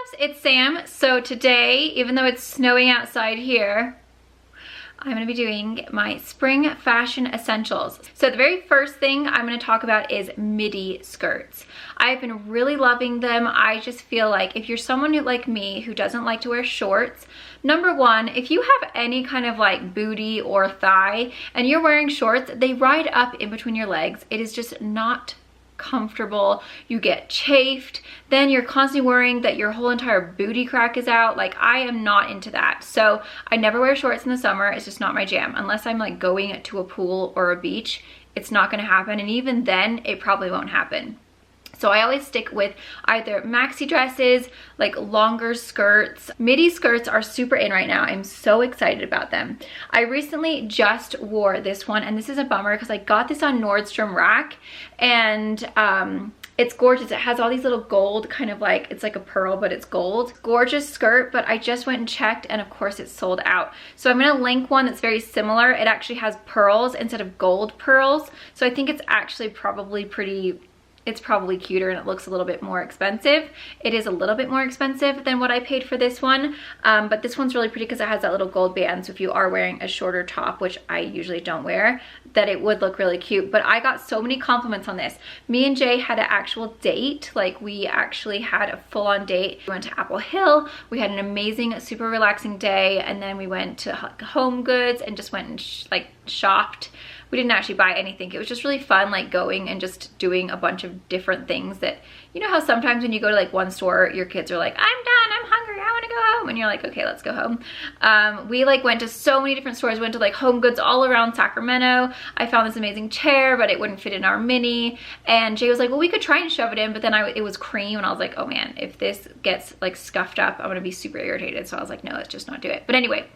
loves, it's Sam. So today, even though it's snowing outside here, I'm gonna be doing my spring fashion essentials. So the very first thing I'm gonna talk about is midi skirts. I've been really loving them. I just feel like if you're someone like me who doesn't like to wear shorts, number one, if you have any kind of like booty or thigh and you're wearing shorts, they ride up in between your legs. It is just not comfortable. You get chafed, then you're constantly worrying that your whole entire booty crack is out. Like, I am not into that. So I never wear shorts in the summer. It's just not my jam. Unless I'm like going to a pool or a beach, it's not gonna happen. And even then, it probably won't happen. So I always stick with either maxi dresses, like longer skirts. Midi skirts are super in right now. I'm so excited about them. I recently just wore this one, and this is a bummer because I got this on Nordstrom Rack, and it's gorgeous. It has all these little gold kind of like, it's like a pearl, but it's gold. Gorgeous skirt, but I just went and checked, and of course it's sold out. So I'm gonna link one that's very similar. It actually has pearls instead of gold pearls. So I think it's actually probably it's probably cuter, and it looks a little bit more expensive. It is a little bit more expensive than what I paid for this one, but this one's really pretty because it has that little gold band. So if you are wearing a shorter top, which I usually don't wear, that it would look really cute. But I got so many compliments on this. Me and Jay had an actual date. Like, we actually had a full-on date. We went to Apple Hill. We had an amazing, super relaxing day, and then we went to Home Goods and just went and shopped. We didn't actually buy anything. It was just really fun, like going and just doing a bunch of different things that, you know how sometimes when you go to like one store, your kids are like, I'm done, I'm hungry, I wanna go home. And you're like, okay, let's go home. We like went to so many different stores. We went to like Home Goods all around Sacramento. I found this amazing chair, but it wouldn't fit in our mini. And Jay was like, well, we could try and shove it in, but then it was cream, and I was like, oh man, if this gets like scuffed up, I'm gonna be super irritated. So I was like, no, let's just not do it. But anyway,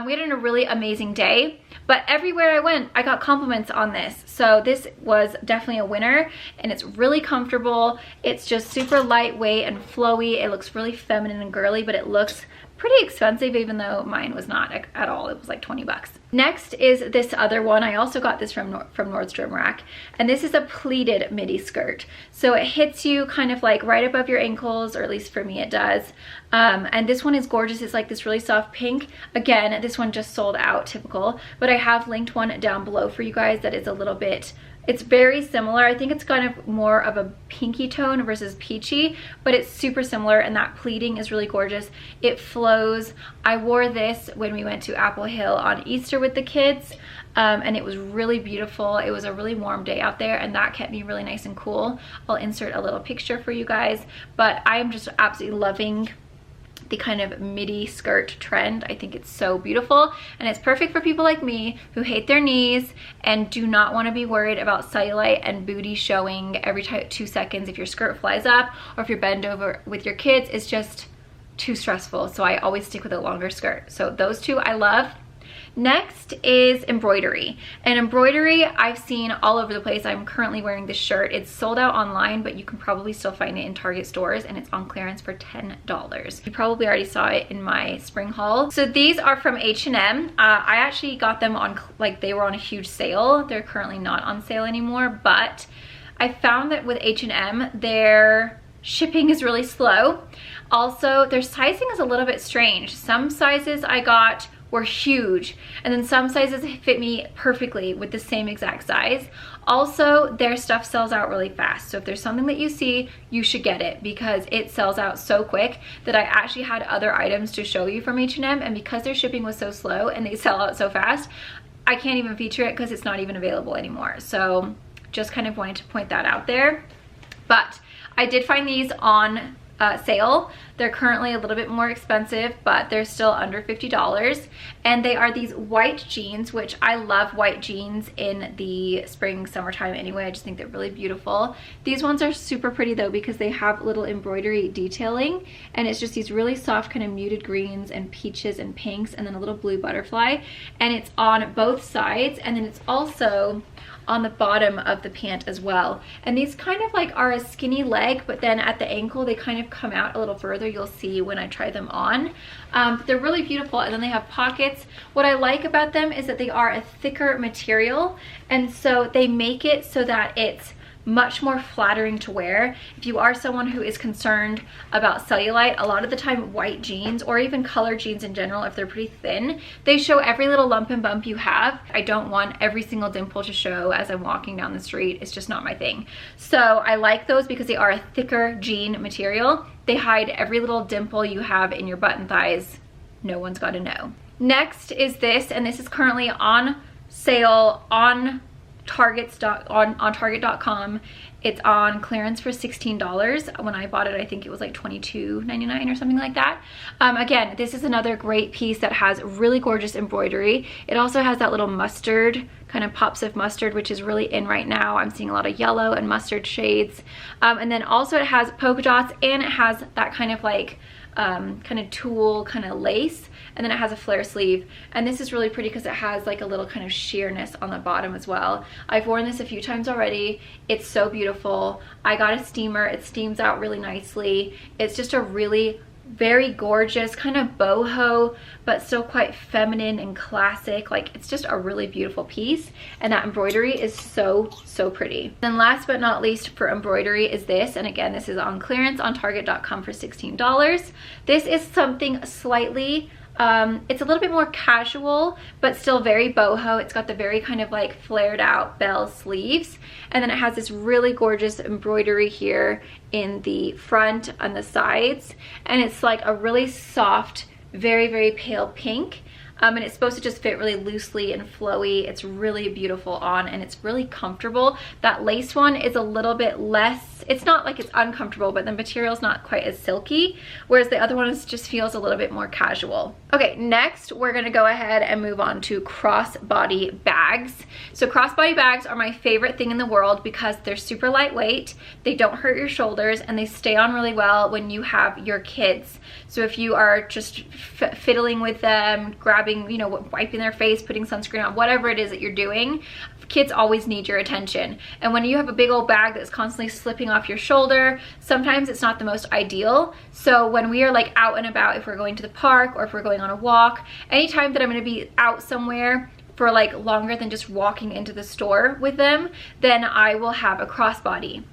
we had a really amazing day, but everywhere I went, I got compliments on this. So this was definitely a winner, and it's really comfortable. It's just super lightweight and flowy. It looks really feminine and girly, but it looks pretty expensive, even though mine was not at all. It was like 20 bucks. Next is this other one. I also got this from Nordstrom Rack, and this is a pleated midi skirt. So it hits you kind of like right above your ankles, or at least for me it does. And this one is gorgeous. It's like this really soft pink. Again, this one just sold out, typical, but I have linked one down below for you guys that is a little bit, it's very similar. I think it's kind of more of a pinky tone versus peachy, but it's super similar, and that pleating is really gorgeous. It flows. I wore this when we went to Apple Hill on Easter with the kids, and it was really beautiful. It was a really warm day out there, and that kept me really nice and cool. I'll insert a little picture for you guys, but I am just absolutely loving the kind of midi skirt trend. I think it's so beautiful, and it's perfect for people like me who hate their knees and do not want to be worried about cellulite and booty showing every 2 seconds if your skirt flies up, or if you're bent over with your kids. It's just too stressful. So I always stick with a longer skirt. So those two I love. Next is embroidery, and embroidery I've seen all over the place. I'm currently wearing this shirt. It's sold out online, but you can probably still find it in Target stores, and it's on clearance for $10. You probably already saw it in my spring haul. So these are from H&M. I actually got them on, like, they were on a huge sale. They're currently not on sale anymore, but I found that with H&M, their shipping is really slow. Also, their sizing is a little bit strange. Some sizes I got were huge, and then some sizes fit me perfectly with the same exact size. Also, their stuff sells out really fast. So if there's something that you see, you should get it, because it sells out so quick that I actually had other items to show you from H&M, and because their shipping was so slow and they sell out so fast, I can't even feature it because it's not even available anymore. So just kind of wanted to point that out there. But I did find these on sale. They're currently a little bit more expensive, but they're still under $50. And they are these white jeans, which I love white jeans in the spring, summertime anyway. I just think they're really beautiful. These ones are super pretty though, because they have little embroidery detailing, and it's just these really soft kind of muted greens and peaches and pinks, and then a little blue butterfly. And it's on both sides, and then it's also on the bottom of the pant as well. And these kind of like are a skinny leg, but then at the ankle they kind of come out a little further. You'll see when I try them on. They're really beautiful, and then they have pockets. What I like about them is that they are a thicker material, and so they make it so that it's much more flattering to wear. If you are someone who is concerned about cellulite, a lot of the time white jeans or even colored jeans in general, if they're pretty thin, they show every little lump and bump you have. I don't want every single dimple to show as I'm walking down the street. It's just not my thing. So I like those because they are a thicker jean material. They hide every little dimple you have in your butt and thighs. No one's got to know. Next is this, and this is currently on sale on Target.com. It's on clearance for $16. When I bought it, I think it was like $22.99 or something like that. Again, this is another great piece that has really gorgeous embroidery. It also has that little mustard, kind of pops of mustard, which is really in right now. I'm seeing a lot of yellow and mustard shades. And then also it has polka dots, and it has that kind of like kind of tulle kind of lace, and then it has a flare sleeve. And this is really pretty because it has like a little kind of sheerness on the bottom as well. I've worn this a few times already. It's so beautiful. I got a steamer. It steams out really nicely. It's just a really very gorgeous kind of boho, but still quite feminine and classic. Like, it's just a really beautiful piece, and that embroidery is so pretty. Then last but not least for embroidery is this, and again, this is on clearance on Target.com for $16. This is something slightly it's a little bit more casual, but still very boho. It's got the very kind of like flared out bell sleeves, and then it has this really gorgeous embroidery here in the front and the sides, and it's like a really soft, very pale pink. And it's supposed to just fit really loosely and flowy. It's really beautiful on, and it's really comfortable. That lace one is a little bit less, it's not like it's uncomfortable, but the material's not quite as silky, whereas the other one just feels a little bit more casual. Okay, next we're gonna go ahead and move on to crossbody bags. So crossbody bags are my favorite thing in the world because they're super lightweight, they don't hurt your shoulders, and they stay on really well when you have your kids. So if you are just fiddling with them, grabbing, you know, wiping their face, putting sunscreen on, whatever it is that you're doing, kids always need your attention. And when you have a big old bag that's constantly slipping off your shoulder, sometimes it's not the most ideal. So when we are like out and about, if we're going to the park or if we're going on a walk, anytime that I'm going to be out somewhere for like longer than just walking into the store with them, then I will have a crossbody.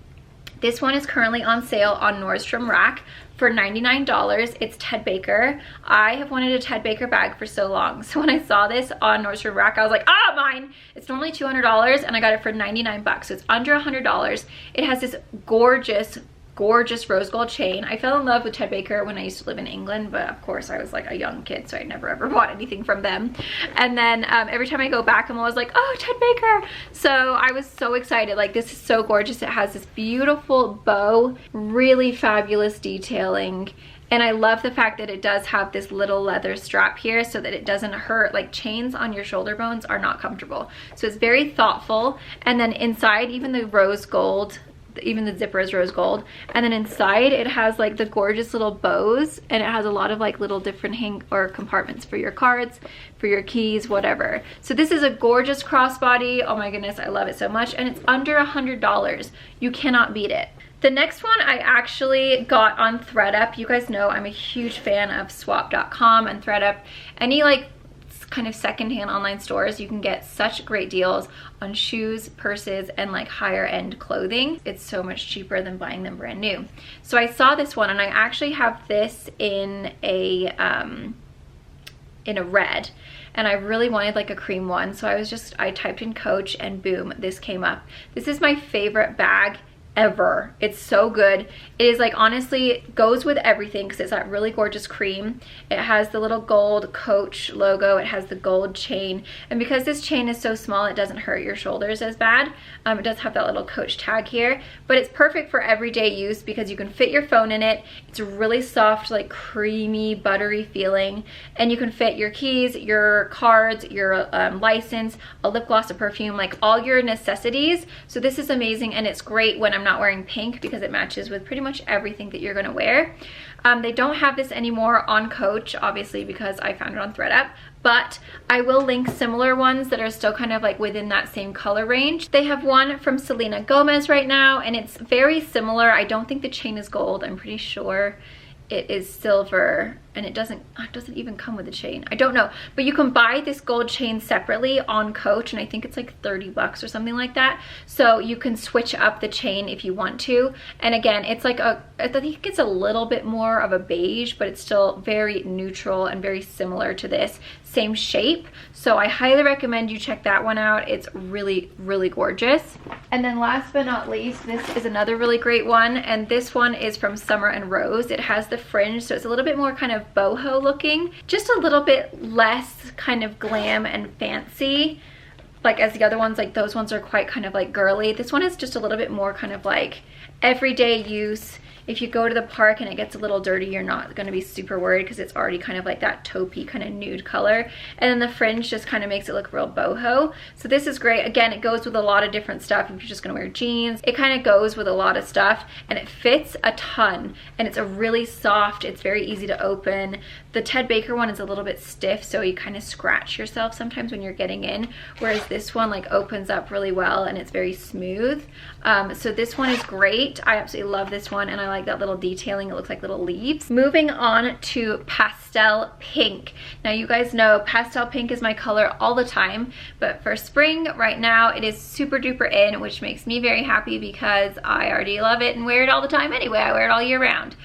This one is currently on sale on Nordstrom Rack for $99. It's Ted Baker. I have wanted a Ted Baker bag for so long. So when I saw this on Nordstrom Rack, I was like, ah, mine. It's normally $200 and I got it for 99 bucks. So it's under $100. It has this gorgeous rose gold chain. I fell in love with Ted Baker when I used to live in England, but of course I was like a young kid, so I never ever bought anything from them. And then every time I go back, I'm always like, oh, Ted Baker. So I was so excited. Like, this is so gorgeous. It has this beautiful bow, really fabulous detailing. And I love the fact that it does have this little leather strap here so that it doesn't hurt. Like, chains on your shoulder bones are not comfortable. So it's very thoughtful. And then inside, even the rose gold, even the zipper is rose gold, and then inside it has like the gorgeous little bows, and it has a lot of like little different compartments for your cards, for your keys, whatever. So this is a gorgeous crossbody. Oh my goodness, I love it so much, and it's under $100. You cannot beat it. The next one I actually got on ThredUp. You guys know I'm a huge fan of swap.com and ThredUp. Any like kind of secondhand online stores, you can get such great deals on shoes, purses, and like higher end clothing. It's so much cheaper than buying them brand new. So I saw this one, and I actually have this in a red, and I really wanted like a cream one, so I typed in Coach, and boom, this came up. This is my favorite bag ever. It's so good. It is like, honestly, goes with everything because it's that really gorgeous cream. It has the little gold Coach logo. It has the gold chain, and because this chain is so small, it doesn't hurt your shoulders as bad. It does have that little Coach tag here, but it's perfect for everyday use because you can fit your phone in it. It's really soft, like creamy, buttery feeling, and you can fit your keys, your cards, your license, a lip gloss, a perfume, like all your necessities. So this is amazing, and it's great when I'm not wearing pink because it matches with pretty much everything that you're going to wear. They don't have this anymore on Coach, obviously, because I found it on ThredUp, but I will link similar ones that are still kind of like within that same color range. They have one from Selena Gomez right now, and it's very similar. I don't think the chain is gold. I'm pretty sure it is silver, and it doesn't even come with a chain. I don't know, but you can buy this gold chain separately on Coach, and I think it's like 30 bucks or something like that. So you can switch up the chain if you want to. And again, it's like I think it's a little bit more of a beige, but it's still very neutral and very similar to this, same shape. So I highly recommend you check that one out. It's really, really gorgeous. And then last but not least, this is another really great one, and this one is from Summer and Rose. It has the fringe, so it's a little bit more kind of boho looking, just a little bit less kind of glam and fancy, like as the other ones. Like those ones are quite kind of like girly. This one is just a little bit more kind of like everyday use. If you go to the park and it gets a little dirty, you're not going to be super worried because it's already kind of like that taupey kind of nude color. And then the fringe just kind of makes it look real boho. So this is great. Again, it goes with a lot of different stuff. If you're just going to wear jeans, it kind of goes with a lot of stuff, and it fits a ton, and it's a really soft, it's very easy to open. The Ted Baker one is a little bit stiff, so you kind of scratch yourself sometimes when you're getting in, whereas this one like opens up really well and it's very smooth. So this one is great. I absolutely love this one, and I like that little detailing. It looks like little leaves. Moving on to Pastel Pink. Now you guys know Pastel Pink is my color all the time, but for spring right now it is super duper in, which makes me very happy because I already love it and wear it all the time anyway. I wear it all year round.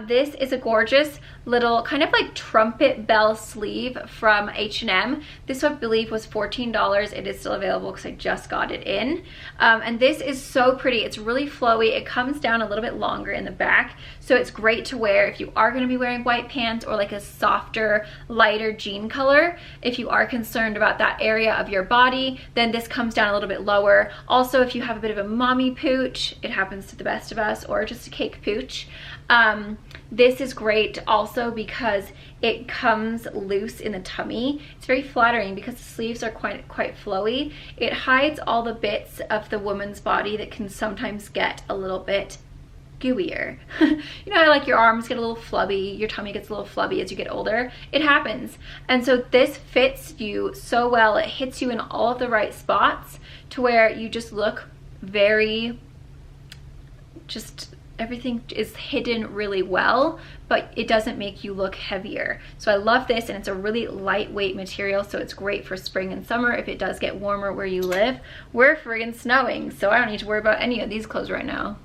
This is a gorgeous little kind of like trumpet bell sleeve from H&M. This I believe was $14. It is still available because I just got it in. And this is so pretty. It's really flowy. It comes down a little bit longer in the back, so it's great to wear if you are going to be wearing white pants or like a softer, lighter jean color. If you are concerned about that area of your body, then this comes down a little bit lower. Also, if you have a bit of a mommy pooch, it happens to the best of us, or just a cake pooch, this is great also because it comes loose in the tummy. It's very flattering because the sleeves are quite flowy. It hides all the bits of the woman's body that can sometimes get a little bit gooier. You know how like your arms get a little flubby, your tummy gets a little flubby as you get older? It happens. And so this fits you so well. It hits you in all of the right spots to where you just look very, just everything is hidden really well, but it doesn't make you look heavier. So I love this, and it's a really lightweight material, so it's great for spring and summer if it does get warmer where you live. We're friggin' snowing, so I don't need to worry about any of these clothes right now.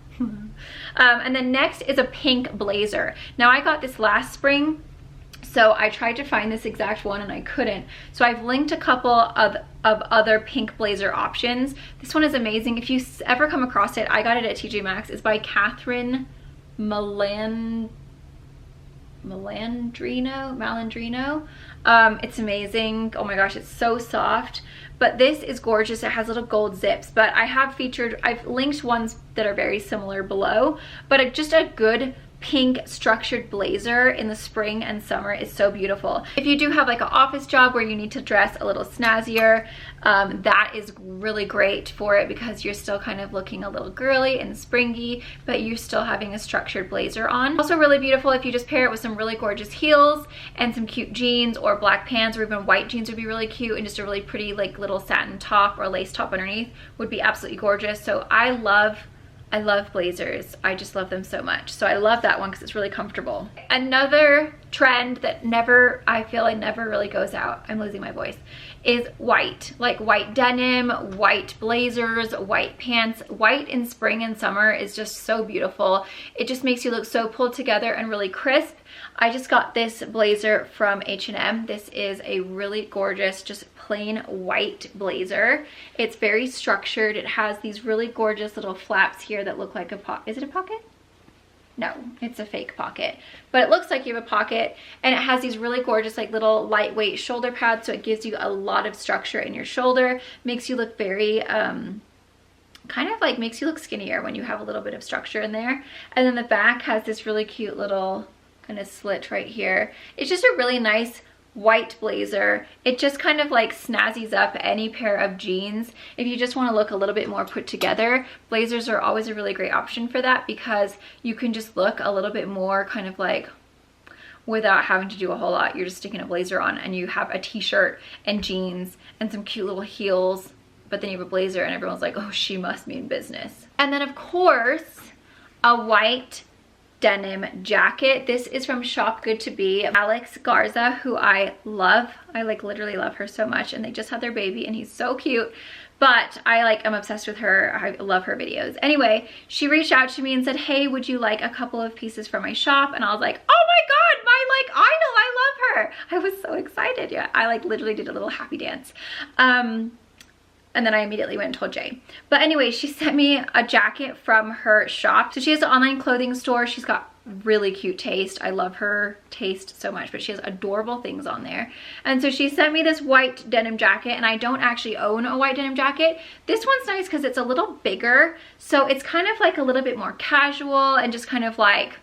And then next is a pink blazer. Now I got this last spring, so I tried to find this exact one and I couldn't. So I've linked a couple of other pink blazer options. This one is amazing. If you ever come across it, I got it at TJ Maxx. It's by Catherine Malandrino. It's amazing. Oh my gosh, it's so soft. But this is gorgeous. It has little gold zips, but I've linked ones that are very similar below, but just a good pink structured blazer in the spring and summer is so beautiful. If you do have like an office job where you need to dress a little snazzier, that is really great for it because you're still kind of looking a little girly and springy, but you're still having a structured blazer on. Also really beautiful if you just pair it with some really gorgeous heels and some cute jeans or black pants, or even white jeans would be really cute, and just a really pretty like little satin top or lace top underneath would be absolutely gorgeous. So I love blazers. I just love them so much. So I love that one because it's really comfortable. Another trend that I feel like never really goes out, I'm losing my voice, is white. Like white denim, white blazers, white pants. White in spring and summer is just so beautiful. It just makes you look so pulled together and really crisp. I just got this blazer from H&M. This is a really gorgeous, just plain white blazer. It's very structured. It has these really gorgeous little flaps here that look like a pocket. Is it a pocket? No, it's a fake pocket, but it looks like you have a pocket, and it has these really gorgeous like little lightweight shoulder pads, so it gives you a lot of structure in your shoulder, makes you look very kind of like makes you look skinnier when you have a little bit of structure in there. And then the back has this really cute little kind of slit right here. It's just a really nice white blazer. It just kind of like snazzies up any pair of jeans. If you just want to look a little bit more put together, blazers are always a really great option for that because you can just look a little bit more kind of like without having to do a whole lot. You're just sticking a blazer on and you have a t-shirt and jeans and some cute little heels, but then you have a blazer and everyone's like, oh, she must mean business. And then of course, a white denim jacket. This is from Shop Good to Be. Alex Garza, who I love. I like literally love her so much, and they just had their baby and he's so cute. But I am obsessed with her. I love her videos. Anyway, she reached out to me and said, hey, would you like a couple of pieces from my shop? And I was like, oh my God, my idol, I love her. I was so excited. Yeah, I literally did a little happy dance. And then I immediately went and told Jay. But anyway, she sent me a jacket from her shop. So she has an online clothing store. She's got really cute taste. I love her taste so much, but she has adorable things on there. And so she sent me this white denim jacket, and I don't actually own a white denim jacket. This one's nice because it's a little bigger. So it's kind of like a little bit more casual and just kind of like,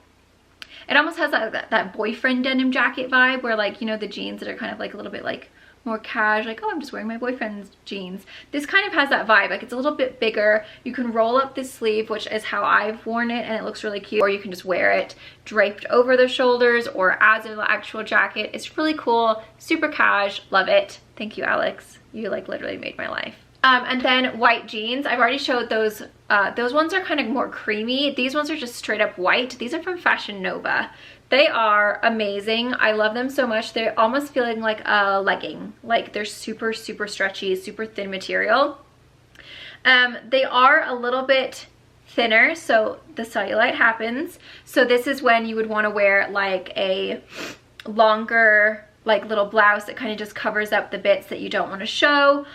it almost has that boyfriend denim jacket vibe where like, you know, the jeans that are kind of like a little bit like more casual, like, oh, I'm just wearing my boyfriend's jeans. This kind of has that vibe. Like, it's a little bit bigger. You can roll up the sleeve, which is how I've worn it, and it looks really cute. Or you can just wear it draped over the shoulders or as an actual jacket. It's really cool, super cash, love it. Thank you, Alex. You like literally made my life. And then white jeans. I've already showed those. Those ones are kind of more creamy. These ones are just straight up white. These are from Fashion Nova. They are amazing. I love them so much. They're almost feeling like a legging. Like, they're super, super stretchy, super thin material. They are a little bit thinner, so the cellulite happens. So this is when you would want to wear like a longer like little blouse that kind of just covers up the bits that you don't want to show.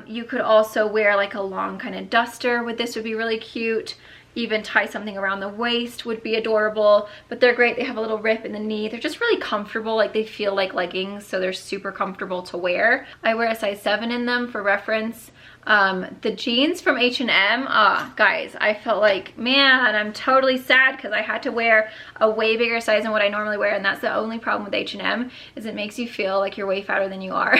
You could also wear like a long kind of duster with this, would be really cute. Even tie something around the waist would be adorable, but they're great. They have a little rip in the knee. They're just really comfortable. Like, they feel like leggings, so they're super comfortable to wear. I wear a size 7 in them for reference. The jeans from H&M, guys, I felt like, man, I'm totally sad because I had to wear a way bigger size than what I normally wear, and that's the only problem with H&M, is it makes you feel like you're way fatter than you are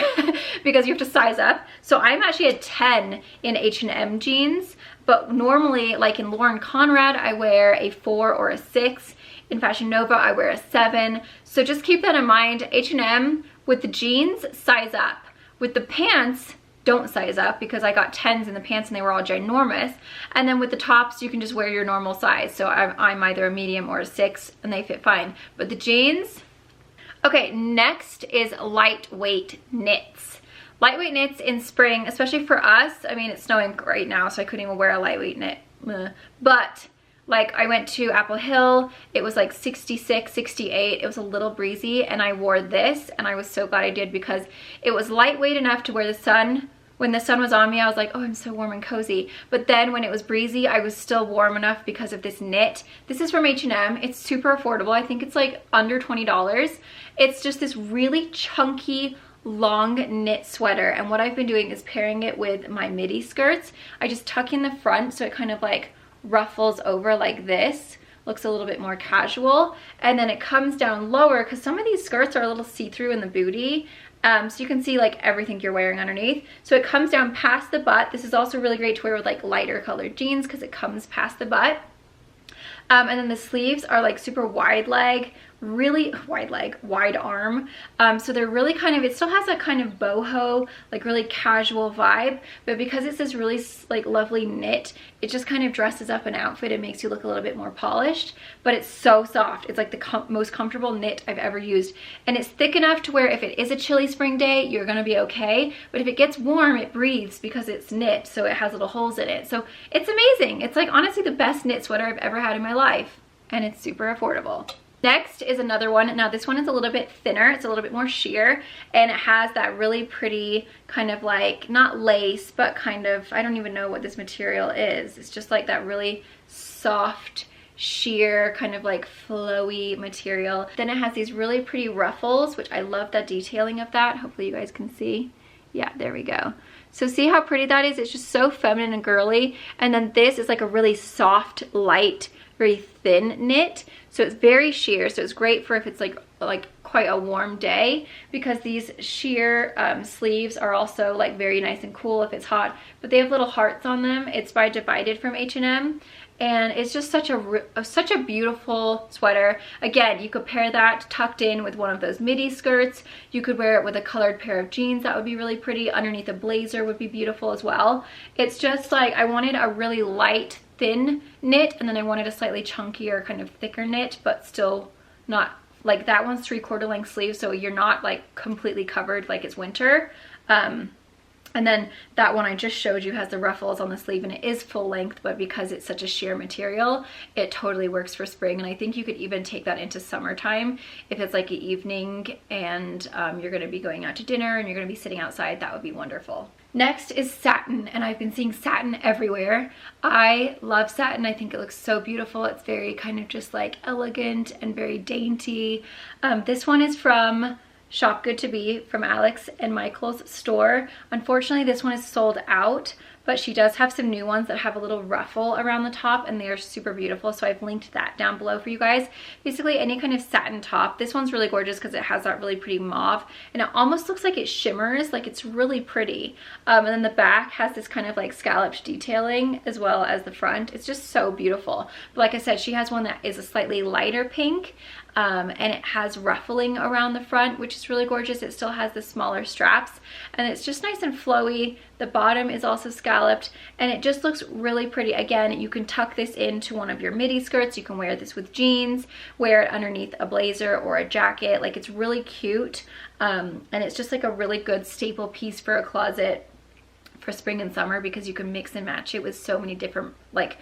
because you have to size up. So I'm actually a 10 in H&M jeans, but normally, like in Lauren Conrad, I wear a 4 or a 6. In Fashion Nova, I wear a 7. So just keep that in mind. H&M, with the jeans, size up. With the pants, don't size up, because I got 10s in the pants and they were all ginormous. And then with the tops, you can just wear your normal size. So I'm either a medium or a 6 and they fit fine. But the jeans, okay, next is lightweight knits. Lightweight knits in spring, especially for us. I mean, it's snowing right now, so I couldn't even wear a lightweight knit. But like, I went to Apple Hill, it was like 66, 68, it was a little breezy, and I wore this, and I was so glad I did, because it was lightweight enough to wear the sun. When the sun was on me, I was like, oh, I'm so warm and cozy. But then when it was breezy, I was still warm enough because of this knit. This is from H&M. It's super affordable. I think it's like under $20. It's just this really chunky, long knit sweater, and what I've been doing is pairing it with my midi skirts. I just tuck in the front so it kind of like ruffles over like this, looks a little bit more casual, and then it comes down lower because some of these skirts are a little see-through in the booty, so you can see like everything you're wearing underneath. So it comes down past the butt. This is also really great to wear with like lighter colored jeans because it comes past the butt. And then the sleeves are like super wide leg, really wide leg, wide arm. So they're really kind of, it still has that kind of boho, like really casual vibe, but because it's this really like lovely knit, it just kind of dresses up an outfit and makes you look a little bit more polished. But it's so soft. It's like the most comfortable knit I've ever used. And it's thick enough to where if it is a chilly spring day, you're gonna be okay. But if it gets warm, it breathes because it's knit, so it has little holes in it. So it's amazing. It's like honestly the best knit sweater I've ever had in my life. And it's super affordable. Next is another one. Now this one is a little bit thinner, it's a little bit more sheer, and it has that really pretty kind of like, not lace, but kind of, I don't even know what this material is. It's just like that really soft, sheer, kind of like flowy material. Then it has these really pretty ruffles, which I love the detailing of that. Hopefully you guys can see. Yeah, there we go. So see how pretty that is? It's just so feminine and girly. And then this is like a really soft, light, very thin knit. So it's very sheer, so it's great for if it's like quite a warm day, because these sheer sleeves are also like very nice and cool if it's hot, but they have little hearts on them. It's by Divided from H&M, and it's just such a beautiful sweater. Again, you could pair that tucked in with one of those midi skirts. You could wear it with a colored pair of jeans. That would be really pretty. Underneath a blazer would be beautiful as well. It's just like, I wanted a really light, thin knit, and then I wanted a slightly chunkier, kind of thicker knit, but still not, like that one's 3/4 length sleeve, so you're not like completely covered like it's winter. And then that one I just showed you has the ruffles on the sleeve, and it is full length, but because it's such a sheer material, it totally works for spring. And I think you could even take that into summertime. If it's like an evening and you're gonna be going out to dinner and you're gonna be sitting outside, that would be wonderful. Next is satin, and I've been seeing satin everywhere. I love satin. I think it looks so beautiful. It's very kind of just like elegant and very dainty. This one is from Shop Good to Be, from Alex and Michael's store. Unfortunately, this one is sold out, but she does have some new ones that have a little ruffle around the top, and they are super beautiful, so I've linked that down below for you guys. Basically, any kind of satin top. This one's really gorgeous because it has that really pretty mauve, and it almost looks like it shimmers, like it's really pretty. And then the back has this kind of like scalloped detailing as well as the front. It's just so beautiful. But like I said, she has one that is a slightly lighter pink, and it has ruffling around the front, which is really gorgeous. It still has the smaller straps, and it's just nice and flowy. The bottom is also scalloped, and it just looks really pretty. Again, you can tuck this into one of your midi skirts. You can wear this with jeans, wear it underneath a blazer or a jacket. Like, it's really cute, and it's just like a really good staple piece for a closet for spring and summer, because you can mix and match it with so many different like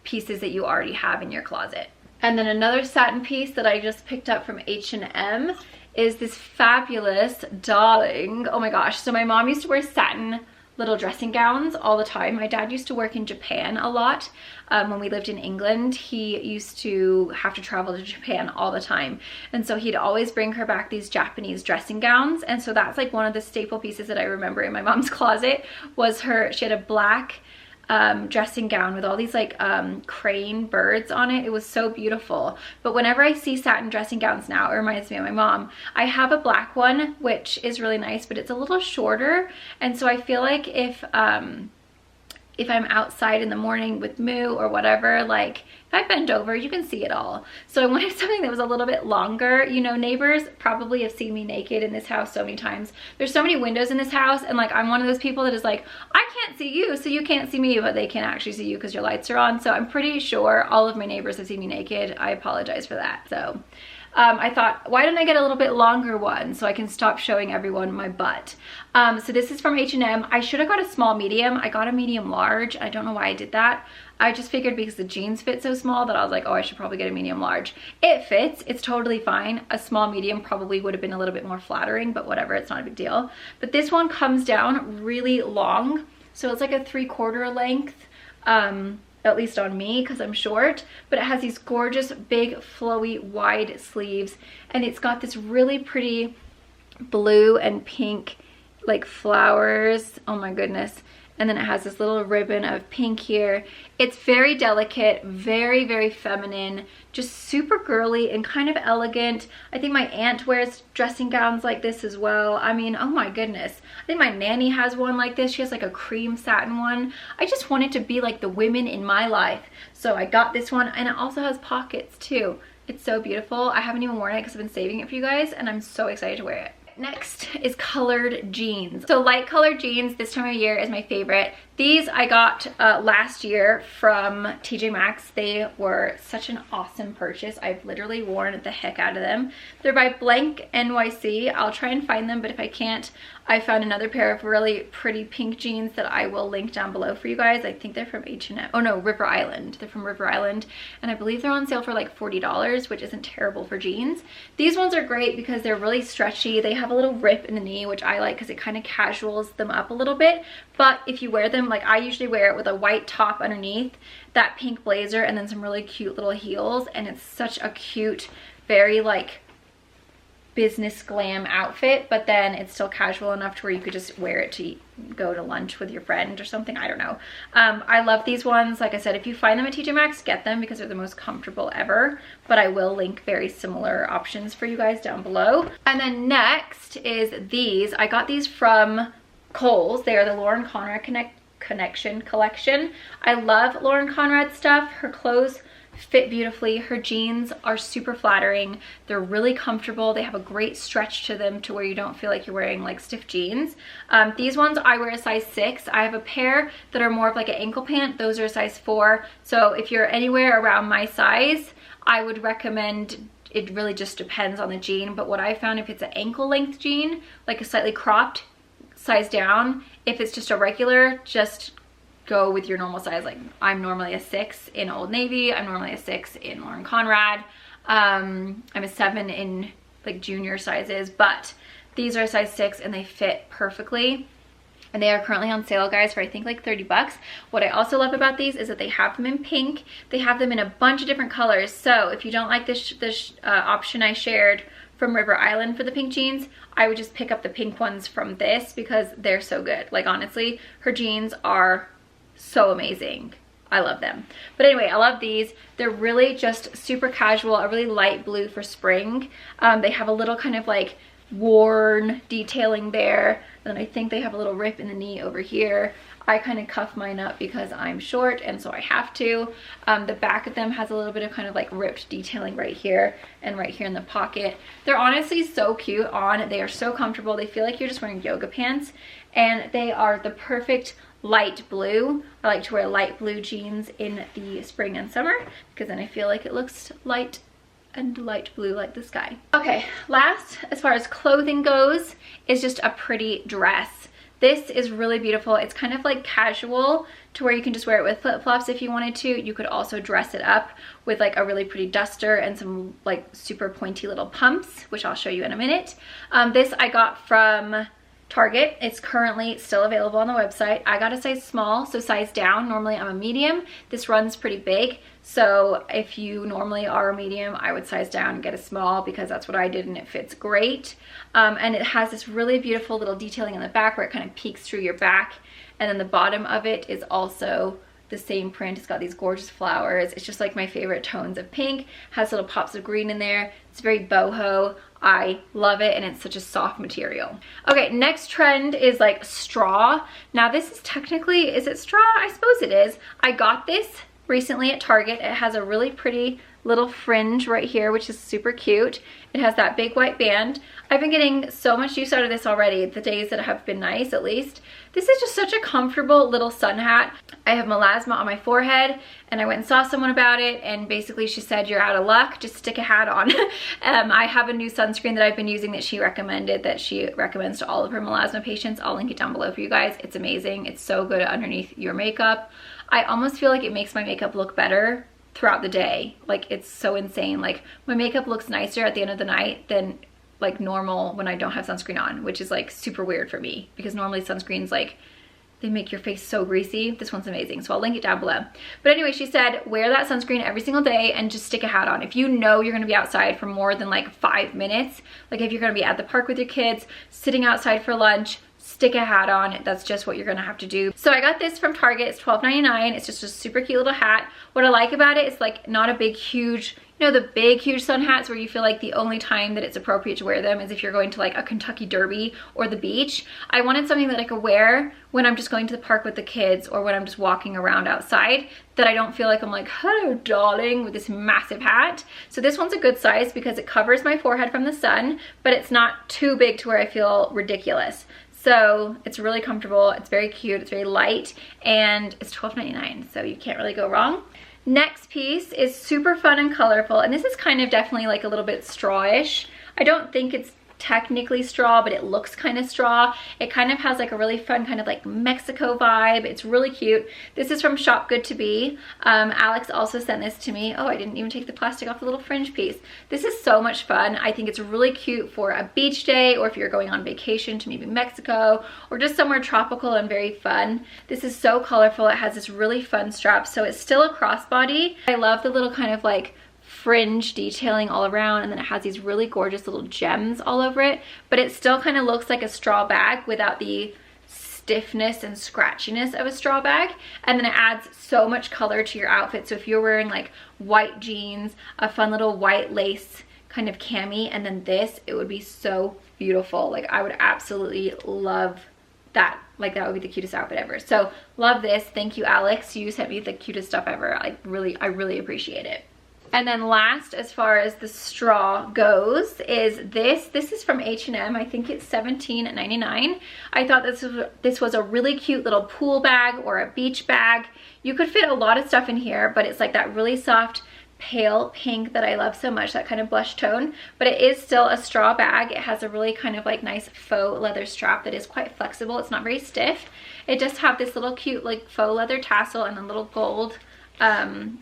pieces that you already have in your closet. And then another satin piece that I just picked up from H&M is this fabulous darling. Oh my gosh. So my mom used to wear satin little dressing gowns all the time. My dad used to work in Japan a lot. When we lived in England, he used to have to travel to Japan all the time. And so he'd always bring her back these Japanese dressing gowns. And so that's like one of the staple pieces that I remember in my mom's closet was she had a black dressing gown with all these like crane birds on it. It was so beautiful. But whenever I see satin dressing gowns now, it reminds me of my mom. I have a black one, which is really nice, but it's a little shorter. And so I feel like if I'm outside in the morning with Moo or whatever, like if I bend over, you can see it all. So I wanted something that was a little bit longer. You know, neighbors probably have seen me naked in this house so many times. There's so many windows in this house, and like I'm one of those people that is like, I can't see you, so you can't see me, but they can actually see you because your lights are on. So I'm pretty sure all of my neighbors have seen me naked. I apologize for that. So I thought, why don't I get a little bit longer one so I can stop showing everyone my butt? So this is from H&M. I should have got a small medium. I got a medium large. I don't know why I did that. I just figured because the jeans fit so small that I was like, oh, I should probably get a medium large. It fits. It's totally fine. A small medium probably would have been a little bit more flattering, but whatever. It's not a big deal. But this one comes down really long. So it's like a 3/4 length. At least on me because I'm short, but it has these gorgeous big flowy wide sleeves, and it's got this really pretty blue and pink like flowers. Oh my goodness. And then it has this little ribbon of pink here. It's very delicate, very, very feminine, just super girly and kind of elegant. I think my aunt wears dressing gowns like this as well. I mean, oh my goodness. I think my nanny has one like this. She has like a cream satin one. I just want it to be like the women in my life. So I got this one, and it also has pockets too. It's so beautiful. I haven't even worn it because I've been saving it for you guys, and I'm so excited to wear it. Next is colored jeans. So light colored jeans this time of year is my favorite. These I got last year from TJ Maxx. They were such an awesome purchase. I've literally worn the heck out of them. They're by Blank NYC. I'll try and find them, but if I can't, I found another pair of really pretty pink jeans that I will link down below for you guys. I think they're from H&M. Oh no, River Island. They're from River Island, and I believe they're on sale for like $40, which isn't terrible for jeans. These ones are great because they're really stretchy. They have a little rip in the knee, which I like because it kind of casuals them up a little bit. But if you wear them, like I usually wear it with a white top underneath, that pink blazer, and then some really cute little heels, and it's such a cute, very like business glam outfit, but then it's still casual enough to where you could just wear it to go to lunch with your friend or something. I don't know. I love these ones. Like I said, if you find them at TJ Maxx, get them because they're the most comfortable ever, but I will link very similar options for you guys down below. And then next is these. I got these from Kohl's. They are the Lauren Conrad Connection collection. I love Lauren Conrad stuff. Her clothes fit beautifully. Her jeans are super flattering. They're really comfortable. They have a great stretch to them to where you don't feel like you're wearing like stiff jeans. These ones I wear a size 6. I have a pair that are more of like an ankle pant. Those are a size 4. So if you're anywhere around my size, I would recommend, it really just depends on the jean, but what I found, if it's an ankle length jean, like a slightly cropped, size down. If it's just a regular, just go with your normal size. Like I'm normally a 6 in Old Navy. I'm normally a 6 in Lauren Conrad. I'm a 7 in like junior sizes, but these are a size 6 and they fit perfectly. And they are currently on sale, guys, for I think like 30 bucks. What I also love about these is that they have them in pink. They have them in a bunch of different colors. So if you don't like this option I shared from River Island for the pink jeans, I would just pick up the pink ones from this because they're so good. Like honestly, her jeans are so amazing. I love them. But anyway, I love these. They're really just super casual, a really light blue for spring. They have a little kind of like worn detailing there. And I think they have a little rip in the knee over here. I kind of cuff mine up because I'm short and so I have to. The back of them has a little bit of kind of like ripped detailing right here and right here in the pocket. They're honestly so cute on. They are so comfortable. They feel like you're just wearing yoga pants, and they are the perfect light blue. I like to wear light blue jeans in the spring and summer because then I feel like it looks light and light blue like the sky. Okay, last as far as clothing goes is just a pretty dress. This is really beautiful. It's kind of like casual to where you can just wear it with flip-flops if you wanted to. You could also dress it up with like a really pretty duster and some like super pointy little pumps, which I'll show you in a minute. This I got from Target. It's currently still available on the website. I got a size small, so size down. Normally I'm a medium. This runs pretty big, so if you normally are a medium, I would size down and get a small because that's what I did and it fits great. And it has this really beautiful little detailing in the back where it kind of peeks through your back, and then the bottom of it is also the same print. It's got these gorgeous flowers. It's just like my favorite tones of pink. Has little pops of green in there. It's very boho. I love it, and it's such a soft material. Okay, next trend is like straw. Now this is technically, is it straw? I suppose it is. I got this recently at Target. It has a really pretty little fringe right here, which is super cute. It has that big white band. I've been getting so much use out of this already, the days that have been nice at least. This is just such a comfortable little sun hat. I have melasma on my forehead, and I went and saw someone about it, and basically she said, you're out of luck, just stick a hat on. I have a new sunscreen that I've been using that she recommended, that she recommends to all of her melasma patients. I'll link it down below for you guys. It's amazing. It's so good underneath your makeup. I almost feel like it makes my makeup look better throughout the day. Like, it's so insane. Like, my makeup looks nicer at the end of the night than like normal when I don't have sunscreen on, which is like super weird for me because normally sunscreens, like, they make your face so greasy. This one's amazing, so I'll link it down below. But anyway, she said wear that sunscreen every single day and just stick a hat on. If you know you're gonna be outside for more than like 5 minutes, like if you're gonna be at the park with your kids, sitting outside for lunch, stick a hat on. That's just what you're gonna have to do. So I got this from Target. It's $12.99. It's just a super cute little hat. What I like about it is like not a big, huge, you know, the big, huge sun hats where you feel like the only time that it's appropriate to wear them is if you're going to like a Kentucky Derby or the beach. I wanted something that I could wear when I'm just going to the park with the kids or when I'm just walking around outside, that I don't feel like I'm like, hello darling, with this massive hat. So this one's a good size because it covers my forehead from the sun, but it's not too big to where I feel ridiculous. So it's really comfortable, it's very cute, it's very light, and it's $12.99, so you can't really go wrong. Next piece is super fun and colorful, and this is kind of definitely like a little bit strawish. I don't think it's technically straw, but it looks kind of straw. It kind of has like a really fun kind of like Mexico vibe. It's really cute. This is from Shop Good to Be. Alex also sent this to me. Oh, I didn't even take the plastic off the little fringe piece. This is so much fun. I think it's really cute for a beach day, or if you're going on vacation to maybe Mexico or just somewhere tropical and very fun. This is so colorful. It has this really fun strap, so it's still a crossbody. I love the little kind of like fringe detailing all around, and then it has these really gorgeous little gems all over it, but it still kind of looks like a straw bag without the stiffness and scratchiness of a straw bag. And then it adds so much color to your outfit. So if you're wearing like white jeans, a fun little white lace kind of cami, and then this, it would be so beautiful. Like, I would absolutely love that. Like, that would be the cutest outfit ever. So love this. Thank you, Alex. You sent me the cutest stuff ever. I really appreciate it. And then last, as far as the straw goes, is this. This is from H&M. I think it's $17.99. I thought this was a really cute little pool bag or a beach bag. You could fit a lot of stuff in here, but it's like that really soft pale pink that I love so much, that kind of blush tone, but it is still a straw bag. It has a really kind of like nice faux leather strap that is quite flexible. It's not very stiff. It does have this little cute like faux leather tassel and a little gold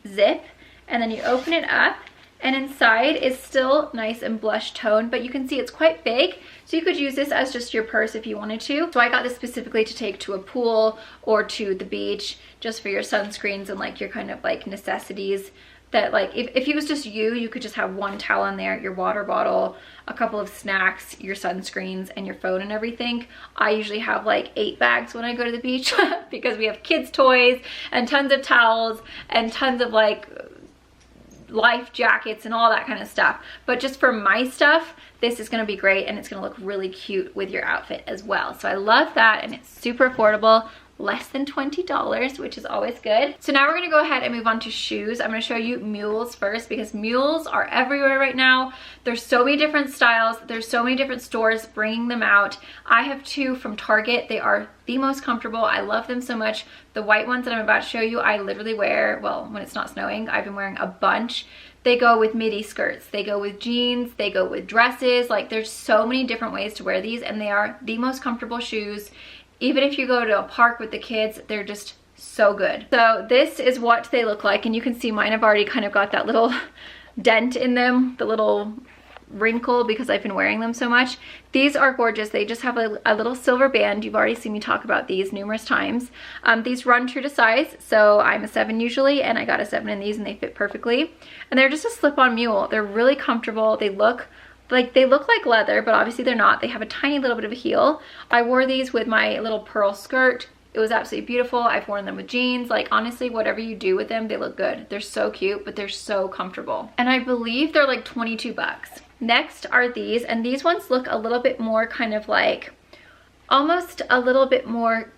zip, and then you open it up and inside is still nice and blush tone, but you can see it's quite big, so you could use this as just your purse if you wanted to. So I got this specifically to take to a pool or to the beach, just for your sunscreens and like your kind of like necessities. That like if it was just you could just have one towel in there, your water bottle, a couple of snacks, your sunscreens, and your phone and everything. I usually have like 8 bags when I go to the beach because we have kids' toys and tons of towels and tons of like life jackets and all that kind of stuff. But just for my stuff, this is going to be great, and it's going to look really cute with your outfit as well. So I love that, and it's super affordable. Less than $20, which is always good. So now we're gonna go ahead and move on to shoes. I'm gonna show you Mules first, because Mules are everywhere right now. There's so many different styles. There's so many different stores bringing them out. I have 2 from Target. They are the most comfortable. I love them so much. The white ones that I'm about to show you, I literally wear, well, when it's not snowing, I've been wearing a bunch. They go with midi skirts, they go with jeans, they go with dresses. Like, there's so many different ways to wear these, and they are the most comfortable shoes. Even if you go to a park with the kids, they're just so good. So this is what they look like, and you can see mine have already kind of got that little dent in them, the little wrinkle, because I've been wearing them so much. These are gorgeous. They just have a little silver band. You've already seen me talk about these numerous times. These run true to size, so I'm a 7 usually, and I got a 7 in these, and they fit perfectly. And they're just a slip-on mule. They're really comfortable. They look like leather, but obviously they're not. They have a tiny little bit of a heel. I wore these with my little pearl skirt. It was absolutely beautiful. I've worn them with jeans. Like, honestly, whatever you do with them, they look good. They're so cute, but they're so comfortable. And I believe they're like 22 bucks. Next are these, and these ones look a little bit more kind of like, almost a little bit more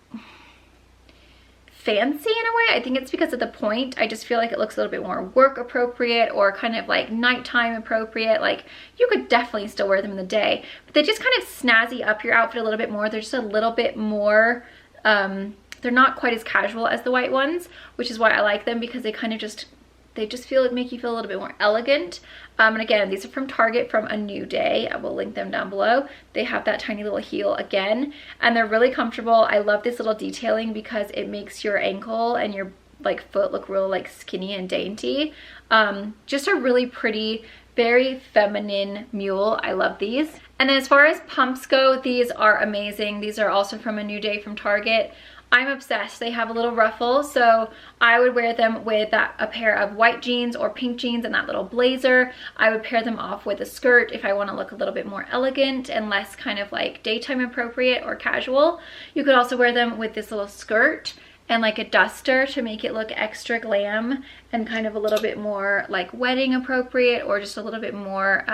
fancy in a way. I think it's because of the point. I just feel like it looks a little bit more work appropriate, or kind of like nighttime appropriate. Like, you could definitely still wear them in the day, but they just kind of snazzy up your outfit a little bit more. They're just a little bit more, they're not quite as casual as the white ones, which is why I like them, because they kind of just, they just make you feel a little bit more elegant. And again, these are from Target from A New Day. I will link them down below. They have that tiny little heel again, and they're really comfortable. I love this little detailing because it makes your ankle and your like foot look real like skinny and dainty. Just a really pretty, very feminine mule. I love these. And then as far as pumps go, these are amazing. These are also from A New Day from Target. I'm obsessed. They have a little ruffle, so I would wear them with a pair of white jeans or pink jeans and that little blazer. I would pair them off with a skirt if I want to look a little bit more elegant and less kind of like daytime appropriate or casual. You could also wear them with this little skirt and like a duster to make it look extra glam and kind of a little bit more like wedding appropriate, or just a little bit more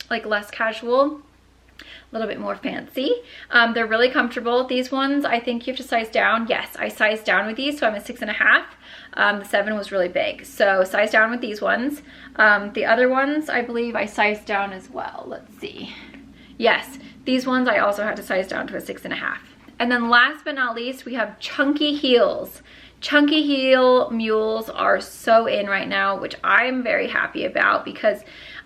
like less casual. A little bit more fancy. They're really comfortable. These ones, I think you have to size down. Yes, I sized down with these, so I'm a 6.5. The 7 was really big, so size down with these ones. The other ones, I believe I sized down as well. Let's see. Yes, these ones I also had to size down to a 6.5. And then last but not least, we have chunky heels. Chunky heel mules are so in right now, which I'm very happy about, because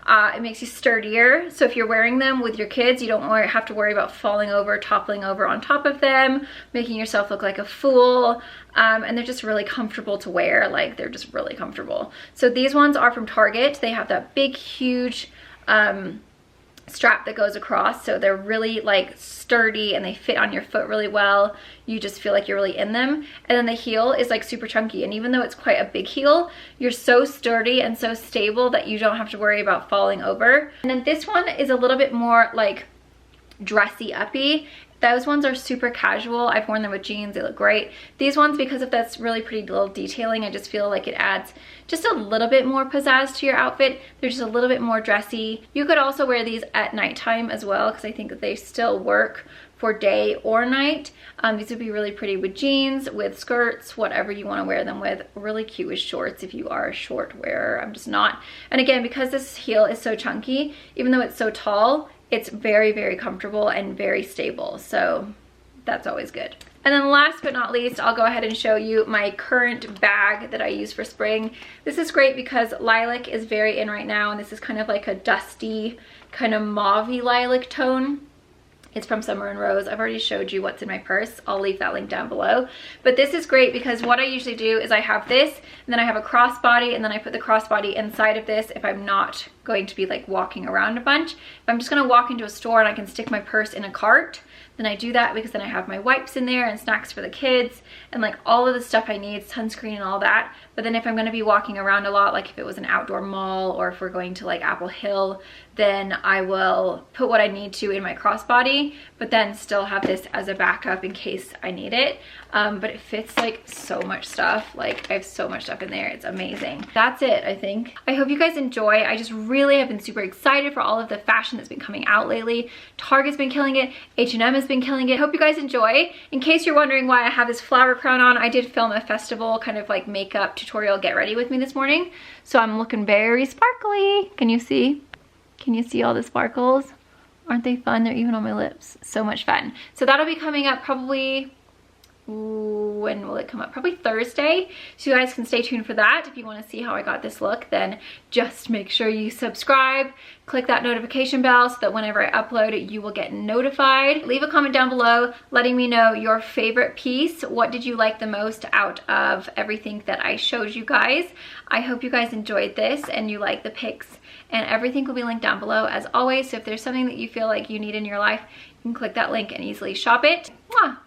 it makes you sturdier. So if you're wearing them with your kids, you don't have to worry about falling over, toppling over on top of them, making yourself look like a fool. And they're just really comfortable to wear. Like, they're just really comfortable. So these ones are from Target. They have that big, huge strap that goes across, so they're really like sturdy and they fit on your foot really well. You just feel like you're really in them. And then the heel is like super chunky, and even though it's quite a big heel, you're so sturdy and so stable that you don't have to worry about falling over. And then this one is a little bit more like dressy uppy. Those ones are super casual. I've worn them with jeans, they look great. These ones, because of this really pretty little detailing, I just feel like it adds just a little bit more pizzazz to your outfit. They're just a little bit more dressy. You could also wear these at nighttime as well, because I think that they still work for day or night. These would be really pretty with jeans, with skirts, whatever you want to wear them with. Really cute with shorts if you are a short wearer. I'm just not. And again, because this heel is so chunky, even though it's so tall, it's very, very comfortable and very stable. So that's always good. And then last but not least, I'll go ahead and show you my current bag that I use for spring. This is great because lilac is very in right now, and this is kind of like a dusty, kind of mauve-y lilac tone. It's from Summer and Rose. I've already showed you what's in my purse. I'll leave that link down below. But this is great because what I usually do is I have this, and then I have a crossbody, and then I put the crossbody inside of this if I'm not going to be like walking around a bunch. If I'm just gonna walk into a store and I can stick my purse in a cart, then I do that because then I have my wipes in there and snacks for the kids and like all of the stuff I need, sunscreen and all that. But then if I'm gonna be walking around a lot, like if it was an outdoor mall or if we're going to like Apple Hill, then I will put what I need to in my crossbody, but then still have this as a backup in case I need it. But it fits like so much stuff. Like I have so much stuff in there. It's amazing. That's it, I think. I hope you guys enjoy. I just really have been super excited for all of the fashion that's been coming out lately. Target's been killing it. H&M has been killing it. Hope you guys enjoy. In case you're wondering why I have this flower crown on, I did film a festival kind of like makeup tutorial get ready with me this morning. So I'm looking very sparkly. Can you see? Can you see all the sparkles? Aren't they fun? They're even on my lips. So much fun. So that'll be coming up probably, when will it come up? Probably Thursday. So you guys can stay tuned for that. If you want to see how I got this look, then just make sure you subscribe, click that notification bell so that whenever I upload, you will get notified. Leave a comment down below letting me know your favorite piece. What did you like the most out of everything that I showed you guys? I hope you guys enjoyed this and you like the pics, and everything will be linked down below as always. So if there's something that you feel like you need in your life, you can click that link and easily shop it. Mwah!